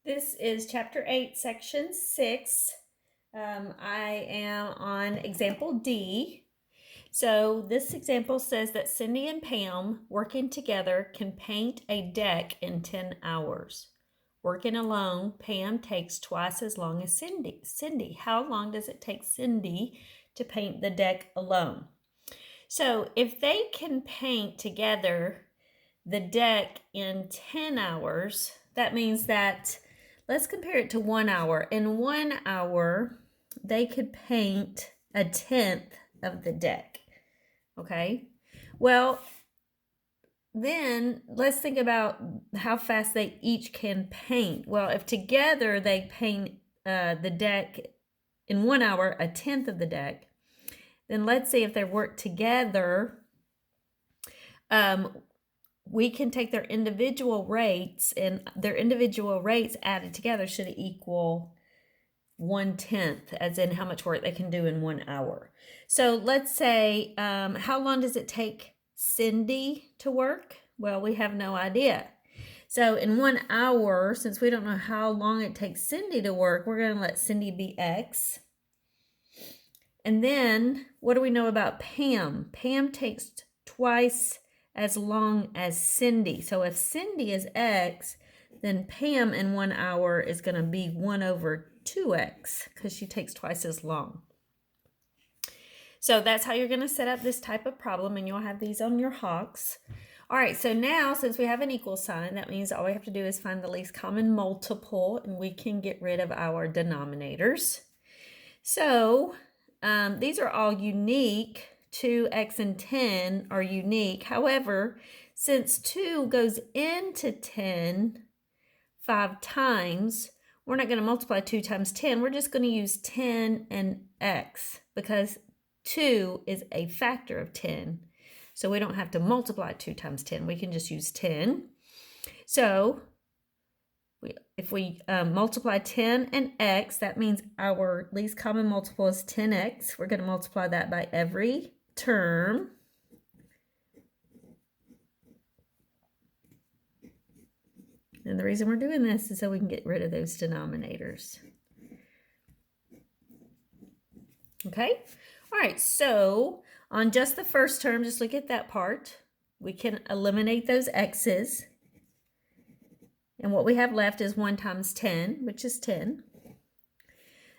This is Chapter 8, Section 6. I am on example D. So this example says that Cindy and Pam, working together, can paint a deck in 10 hours. Working alone, Pam takes twice as long as Cindy. Cindy, how long does it take Cindy to paint the deck alone? So if they can paint together the deck in 10 hours, that means that, let's compare it to 1 hour. In 1 hour, they could paint a tenth of the deck. Okay? Well, then let's think about how fast they each can paint. Well, if together they paint the deck in 1 hour, a tenth of the deck, then let's see if they work together. We can take their individual rates, and their individual rates added together should equal 1/10, as in how much work they can do in 1 hour. So let's say, how long does it take Cindy to work? Well, we have no idea. So in 1 hour, since we don't know how long it takes Cindy to work, we're going to let Cindy be X. And then what do we know about Pam? Pam takes twice as long as Cindy. So if Cindy is X, then Pam in 1 hour is going to be 1/2x because she takes twice as long. So that's how you're going to set up this type of problem, and you'll have these on your Hawks. All right, so now since we have an equal sign, that means all we have to do is find the least common multiple, and we can get rid of our denominators. So these are all unique. 2x and 10 are unique. However, since 2 goes into 10 5 times, we're not going to multiply 2 times 10. We're just going to use 10 and x because 2 is a factor of 10. So we don't have to multiply 2 times 10. We can just use 10. So if we multiply 10 and x, that means our least common multiple is 10x. We're going to multiply that by every term. And the reason we're doing this is so we can get rid of those denominators. Okay? All right, so on just the first term, just look at that part. We can eliminate those x's. And what we have left is 1 times 10, which is 10.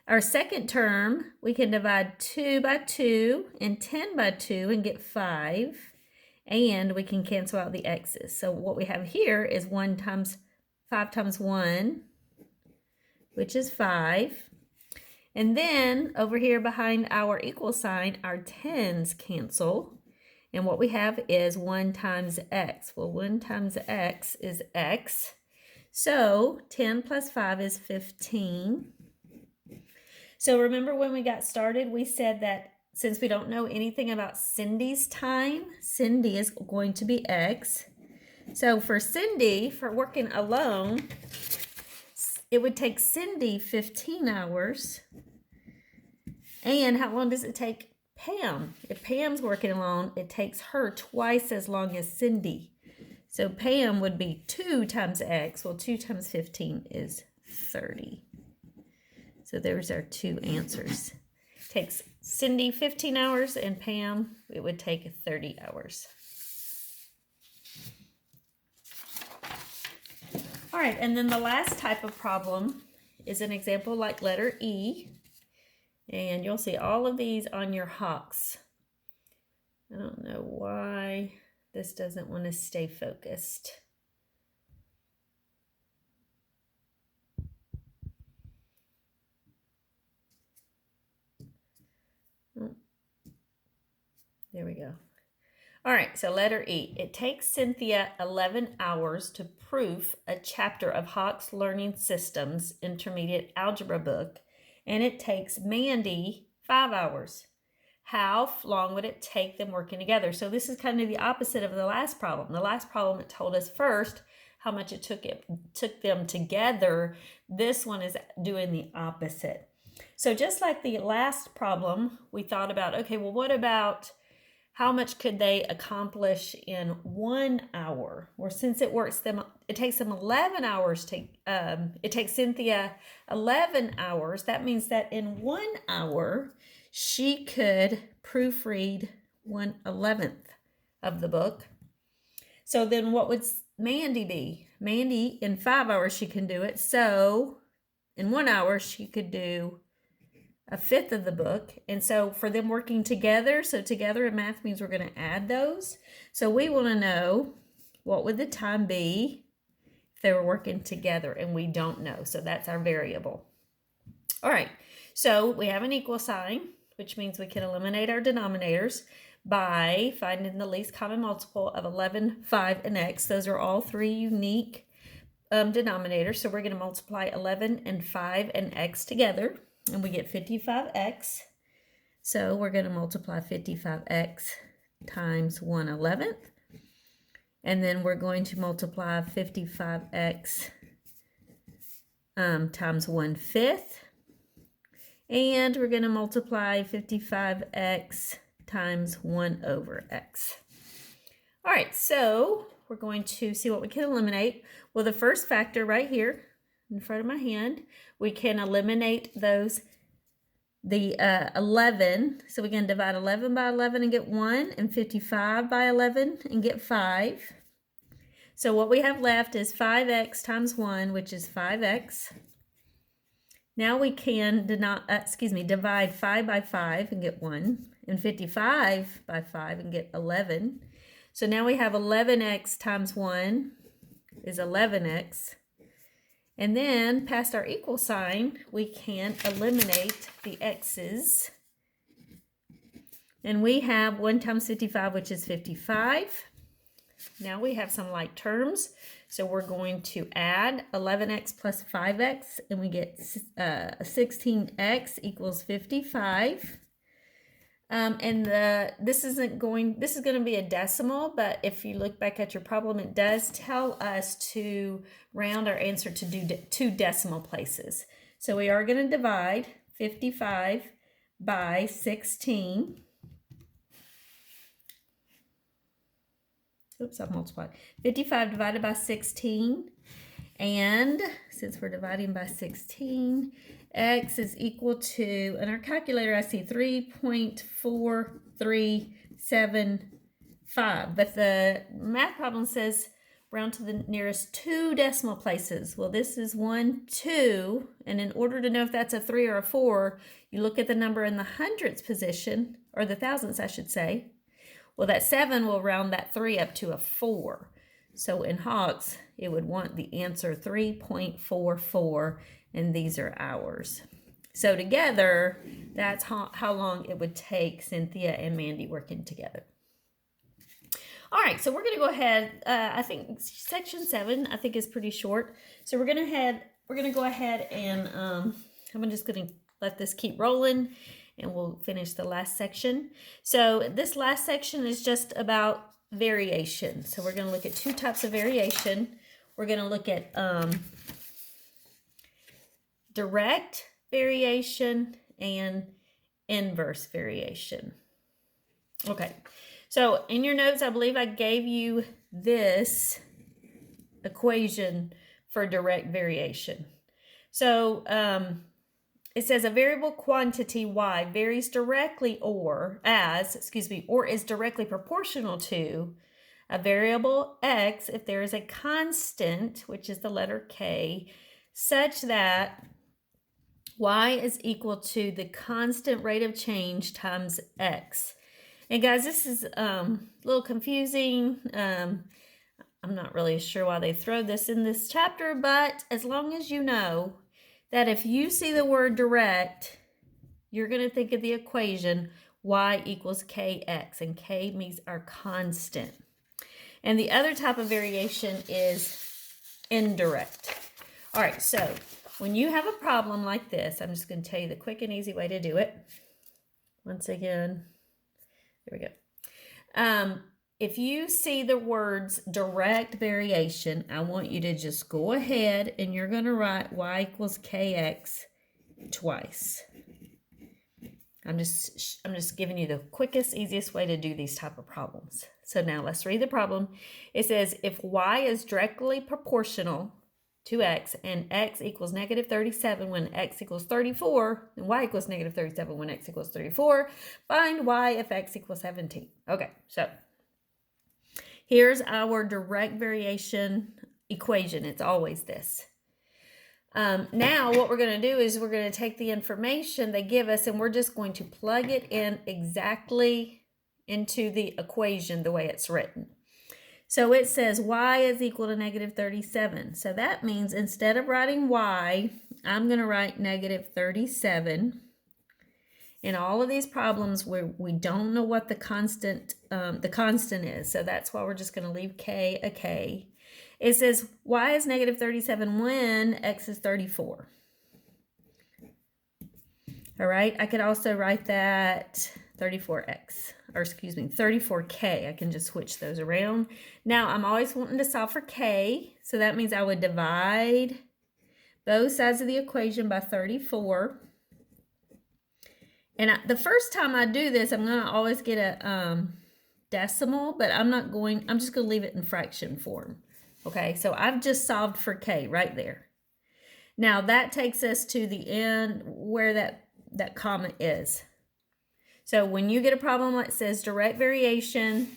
Our second term, we can divide 2 by 2 and 10 by 2 and get 5. And we can cancel out the x's. So what we have here is 5 times 1, which is 5. And then over here behind our equal sign, our 10's cancel. And what we have is 1 times x. Well, 1 times x is x. So 10 plus 5 is 15. So remember when we got started, we said that since we don't know anything about Cindy's time, Cindy is going to be X. So for Cindy, for working alone, it would take Cindy 15 hours. And how long does it take Pam? If Pam's working alone, it takes her twice as long as Cindy. So Pam would be 2 times X. Well, 2 times 15 is 30. So there's our two answers. It takes Cindy 15 hours and Pam, it would take 30 hours. All right, and then the last type of problem is an example like letter E. And you'll see all of these on your Hawks. I don't know why this doesn't want to stay focused. There we go. All right, so letter E. It takes Cynthia 11 hours to proof a chapter of Hawks Learning Systems intermediate algebra book, and it takes Mandy 5 hours. How long would it take them working together? So this is kind of the opposite of the last problem. The last problem, it told us first how much it took them together. This one is doing the opposite. So just like the last problem, we thought about, okay, well, what about how much could they accomplish in 1 hour? Or since it takes them 11 hours to, it takes Cynthia 11 hours. That means that in 1 hour, she could proofread 1/11 of the book. So then what would Mandy be? Mandy, in 5 hours, she can do it. So in 1 hour, she could do 1/5 of the book. And so for them working together, so together in math means we're going to add those. So we want to know what would the time be if they were working together, and we don't know. So that's our variable. All right, so we have an equal sign, which means we can eliminate our denominators by finding the least common multiple of 11, 5, and x. Those are all three unique denominators. So we're going to multiply 11 and 5 and x together, and we get 55x. So we're going to multiply 55x times 1/11. And then we're going to multiply 55x times 1/5. And we're going to multiply 55x times 1/x. All right, so we're going to see what we can eliminate. Well, the first factor right here in front of my hand, we can eliminate those, the 11. So we can divide 11 by 11 and get 1, and 55 by 11 and get 5. So what we have left is 5x times 1, which is 5x. Now we can divide 5 by 5 and get 1, and 55 by 5 and get 11. So now we have 11x times 1 is 11x. And then past our equal sign, we can eliminate the x's. And we have 1 times 55, which is 55. Now we have some like terms. So we're going to add 11x plus 5x, and we get 16x equals 55. And this is going to be a decimal, but if you look back at your problem, it does tell us to round our answer to do 2 decimal places. So we are going to divide 55 by 16. Oops, I multiplied. 55 divided by 16. And since we're dividing by 16, x is equal to, in our calculator, I see 3.4375. But the math problem says round to the nearest 2 decimal places. Well, this is 1, 2. And in order to know if that's a 3 or a 4, you look at the number in the hundredths position, or the thousandths, I should say. Well, that 7 will round that 3 up to a 4. So in Hawks, it would want the answer 3.44, and these are hours. So together, that's how long it would take Cynthia and Mandy working together. All right, so we're going to go ahead. I think section 7, I think, is pretty short. So we're going to go ahead and I'm just going to let this keep rolling, and we'll finish the last section. So this last section is just about variation. So we're going to look at 2 types of variation. We're going to look at direct variation and inverse variation. Okay, so in your notes, I believe I gave you this equation for direct variation. So it says a variable quantity y varies directly or is directly proportional to a variable x if there is a constant, which is the letter k, such that y is equal to the constant rate of change times x. And guys, this is a little confusing. I'm not really sure why they throw this in this chapter, but as long as you know that if you see the word direct, you're going to think of the equation y equals kx, and k means our constant. And the other type of variation is indirect. All right, so when you have a problem like this, I'm just going to tell you the quick and easy way to do it. Once again, there we go. If you see the words direct variation, I want you to just go ahead and you're going to write y equals kx twice. I'm just giving you the quickest, easiest way to do these type of problems. So now let's read the problem. It says if y is directly proportional to x and x equals negative 37 when x equals 34, and y equals negative 37 when x equals 34, find y if x equals 17. Okay, so here's our direct variation equation. It's always this. Now what we're going to do is we're going to take the information they give us and we're just going to plug it in exactly into the equation the way it's written. So it says y is equal to negative 37. So that means instead of writing y, I'm going to write negative 37. In all of these problems where we don't know what the constant is, so that's why we're just going to leave k a k. It says y is negative 37 when x is 34. All right, I could also write that 34x, or excuse me, 34k. I can just switch those around. Now, I'm always wanting to solve for k, so that means I would divide both sides of the equation by 34. And the first time I do this, I'm going to always get a decimal, but I'm just going to leave it in fraction form. Okay, so I've just solved for k right there. Now that takes us to the end where that comma is. So when you get a problem that says direct variation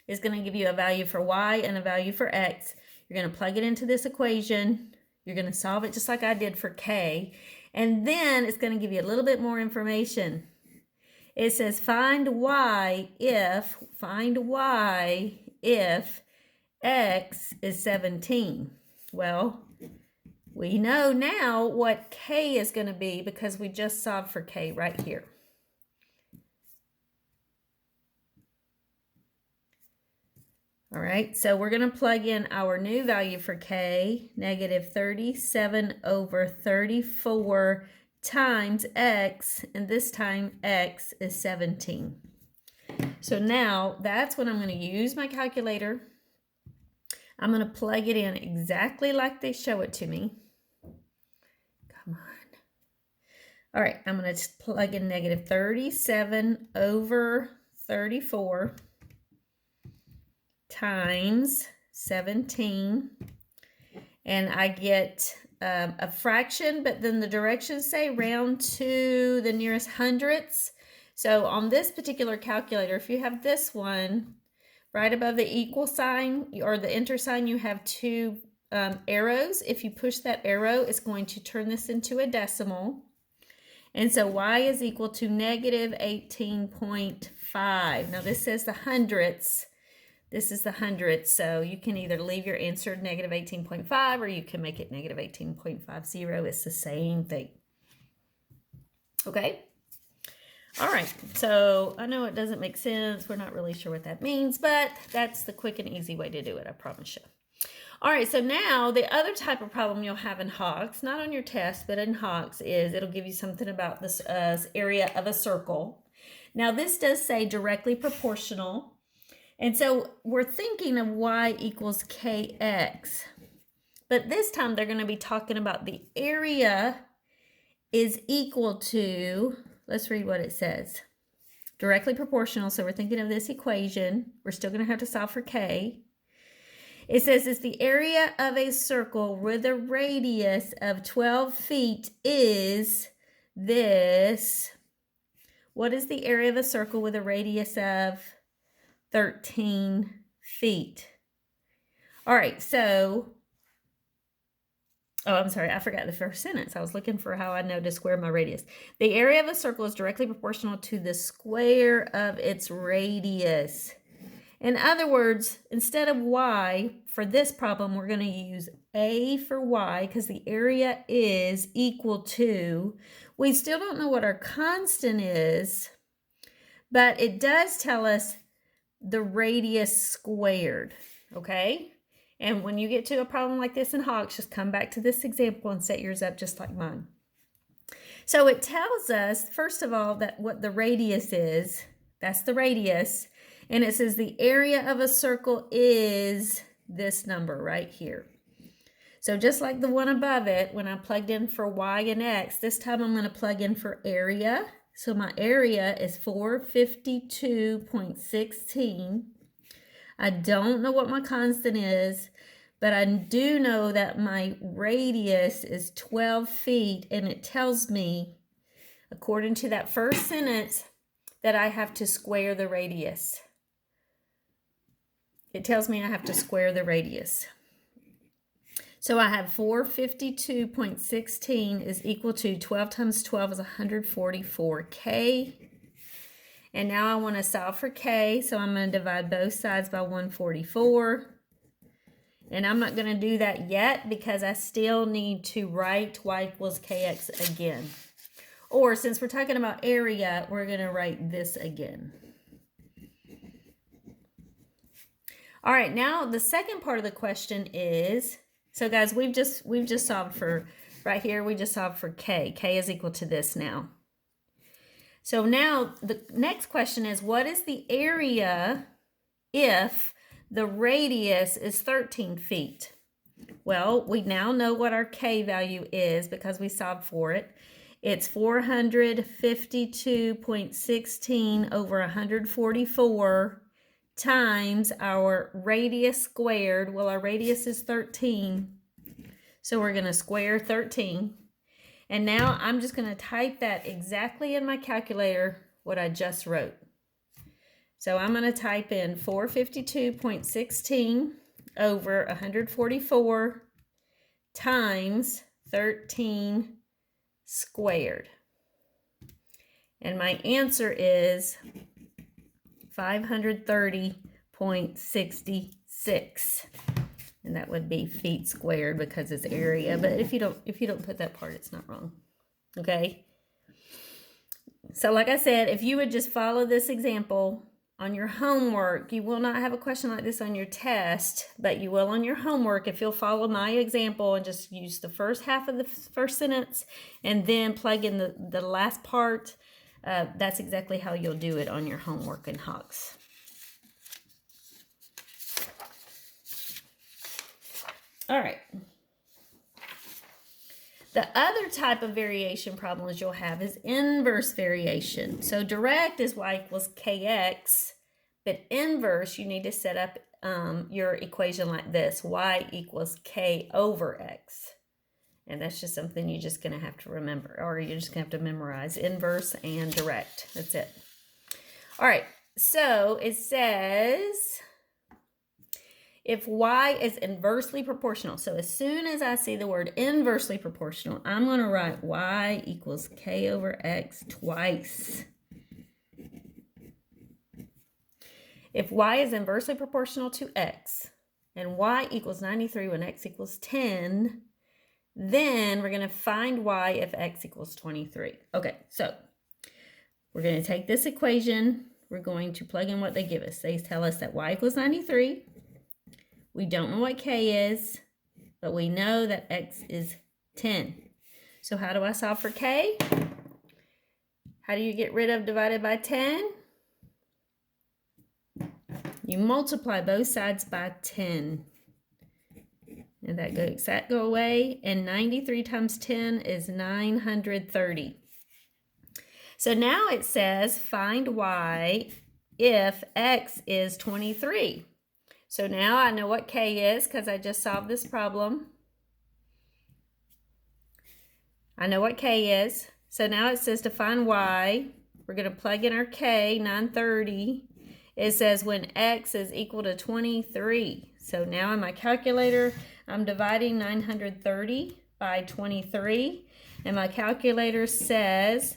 is going to give you a value for y and a value for x, you're going to plug it into this equation. You're going to solve it just like I did for k. And then it's going to give you a little bit more information. It says find y if x is 17. Well, we know now what k is going to be because we just solved for k right here. All right, so we're going to plug in our new value for k, negative 37 over 34 times x, and this time x is 17. So now that's when I'm going to use my calculator. I'm going to plug it in exactly like they show it to me. Come on. All right, I'm going to plug in negative 37 over 34 times 17. And I get a fraction, but then the directions say round to the nearest hundredths. So on this particular calculator, if you have this one, right above the equal sign or the enter sign, you have two arrows. If you push that arrow, it's going to turn this into a decimal. And so y is equal to negative 18.5. Now this says the hundredths. This is the hundredths. So you can either leave your answer negative 18.5 or you can make it negative 18.50. It's the same thing. Okay. All right, so I know it doesn't make sense. We're not really sure what that means, but that's the quick and easy way to do it, I promise you. All right, so now the other type of problem you'll have in HOX, not on your test, but in HOX, is it'll give you something about this area of a circle. Now, this does say directly proportional, and so we're thinking of y equals kx, but this time they're going to be talking about the area is equal to... Let's read what it says. Directly proportional, so we're thinking of this equation. We're still going to have to solve for k. It says it's the area of a circle with a radius of 12 feet is this. What is the area of a circle with a radius of 13 feet? All right, so... Oh, I'm sorry, I forgot the first sentence. I was looking for how I know to square my radius. The area of a circle is directly proportional to the square of its radius. In other words, instead of y, for this problem, we're going to use a for y because the area is equal to, we still don't know what our constant is, but it does tell us the radius squared, okay? And when you get to a problem like this in HOX, just come back to this example and set yours up just like mine. So it tells us, first of all, that what the radius is. That's the radius. And it says the area of a circle is this number right here. So just like the one above it, when I plugged in for y and x, this time I'm going to plug in for area. So my area is 452.16. I don't know what my constant is, but I do know that my radius is 12 feet, and it tells me, according to that first sentence, that I have to square the radius. It tells me I have to square the radius. So I have 452.16 is equal to 12 times 12 is 144K. And now I want to solve for K, so I'm going to divide both sides by 144. And I'm not going to do that yet because I still need to write y equals kx again. Or since we're talking about area, we're going to write this again. All right, now the second part of the question is, so guys, we've just solved for, right here, we just solved for K. K is equal to this now. So now the next question is, what is the area if the radius is 13 feet? Well, we now know what our K value is because we solved for it. It's 452.16 over 144 times our radius squared. Well, our radius is 13, so we're going to square 13. And now I'm just going to type that exactly in my calculator, what I just wrote. So I'm going to type in 452.16 over 144 times 13 squared. And my answer is 530.66. And that would be feet squared because it's area. But if you don't put that part, it's not wrong. Okay? So like I said, if you would just follow this example on your homework, you will not have a question like this on your test, but you will on your homework if you'll follow my example and just use the first half of the first sentence and then plug in the last part. That's exactly how you'll do it on your homework in Hawks. All right. The other type of variation problems you'll have is inverse variation. So direct is y equals kx, but inverse, you need to set up your equation like this, y equals k over x. And that's just something you're just going to have to remember, or you're just going to have to memorize inverse and direct. That's it. All right, so it says if y is inversely proportional. So as soon as I see the word inversely proportional, I'm going to write y equals k over x twice. If y is inversely proportional to x, and y equals 93 when x equals 10, then we're going to find y if x equals 23. Okay, so we're going to take this equation. We're going to plug in what they give us. They tell us that y equals 93. We don't know what k is, but we know that x is 10. So how do I solve for k? How do you get rid of divided by 10? You multiply both sides by 10. And that go away. And 93 times 10 is 930. So now it says find y if x is 23. So now I know what k is because I just solved this problem. I know what k is. So now it says to find y, we're going to plug in our k, 930. It says when x is equal to 23. So now in my calculator, I'm dividing 930 by 23. And my calculator says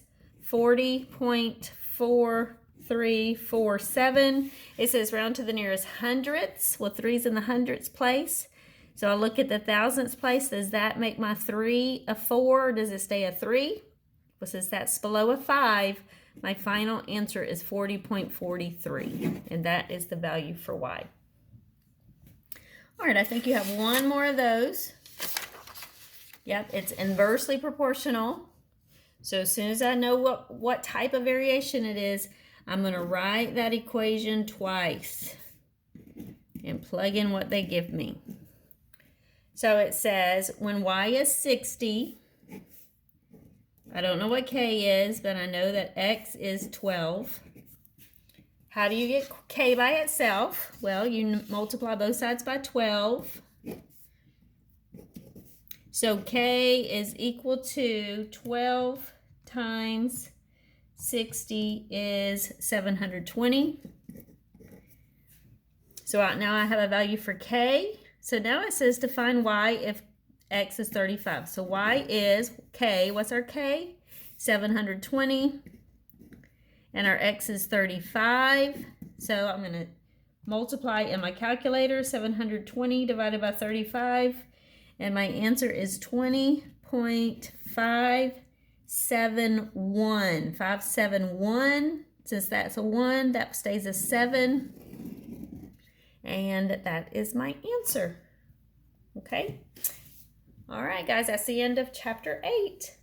40.4347. It says round to the nearest hundredths. Well, 3's in the hundredths place. So I look at the thousandths place. Does that make my 3 a 4? Or does it stay a 3? Well, since that's below a 5, my final answer is 40.43. And that is the value for y. All right, I think you have one more of those. Yep, it's inversely proportional. So as soon as I know what type of variation it is, I'm going to write that equation twice and plug in what they give me. So it says when y is 60, I don't know what k is, but I know that x is 12. How do you get k by itself? Well, you multiply both sides by 12. So k is equal to 12 times 60 is 720. So now I have a value for k. So now it says to find y if x is 35. So y is k. What's our k? 720. And our x is 35. So I'm going to multiply in my calculator 720 divided by 35. And my answer is 20.571. 571. Since that's a 1, that stays a 7. And that is my answer. Okay? All right, guys, that's the end of chapter 8.